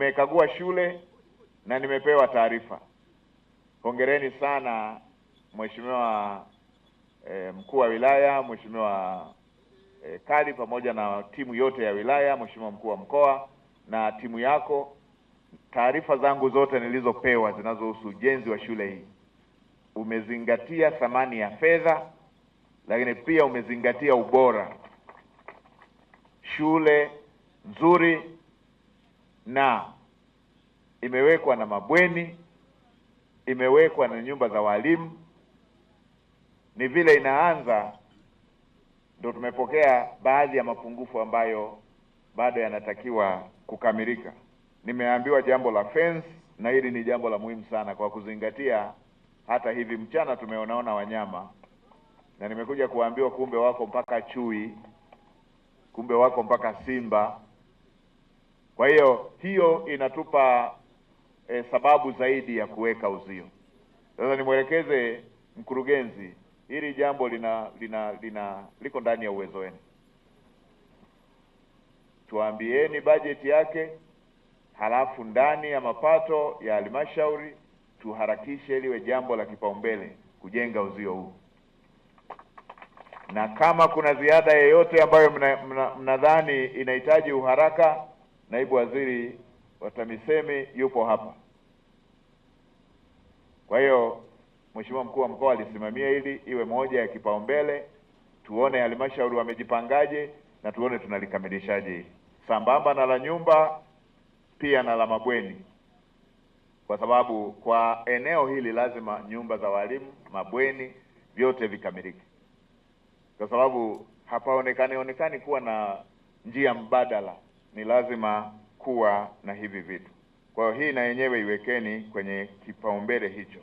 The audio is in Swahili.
nimekagua shule na nimepewa taarifa. Hongereni sana Mheshimiwa mkuu wa wilaya, Mheshimiwa Kali pamoja na timu yote ya wilaya, Mheshimiwa mkuu wa mkoa na timu yako. Taarifa zangu zote nilizopewa zinazohusu ujenzi wa shule hii, umezingatia thamani ya fedha, lakini pia umezingatia ubora. Shule nzuri na imewekwa na mabweni, imewekwa na nyumba za walimu. Ni vile inaanza ndio tumepokea baadhi ya mapungufu ambayo bado yanatakiwa kukamilika. Nimeambiwa jambo la fence, na hili ni jambo la muhimu sana kwa kuzingatia hata hivi mchana tumeonaona wanyama, na nimekuja kuambiwa kumbe wako mpaka chui, kumbe wako mpaka simba. Kwa hiyo inatupa sababu zaidi ya kuweka uzio. Sasa nimwelekeze mkurugenzi, hili jambo liko ndani ya uwezo wenu. Tuambieni bajeti yake, halafu ndani ya mapato ya halmashauri tuharakishe liwe jambo la kipaumbele kujenga uzio huu. Na kama kuna ziada yoyote ambayo mnadhani inahitaji uharaka, naibu waziri wa TAMISEMI yupo hapa. Kwa hiyo Mheshimiwa mkuu wa mkoa alisimamia hili iwe moja ya kipaumbele, tuone halmashauri wamejipangaje na tuone tunalikamilishaje hili. Sambamba na la nyumba pia na la mabweni. Kwa sababu kwa eneo hili lazima nyumba za walimu, mabweni vyote vikamilike. Kwa sababu hapaonekani kuwa na njia mbadala, ni lazima kuwa na hivi vitu. Kwa hiyo hii na yenyewe iwekeni kwenye kipaumbele hicho.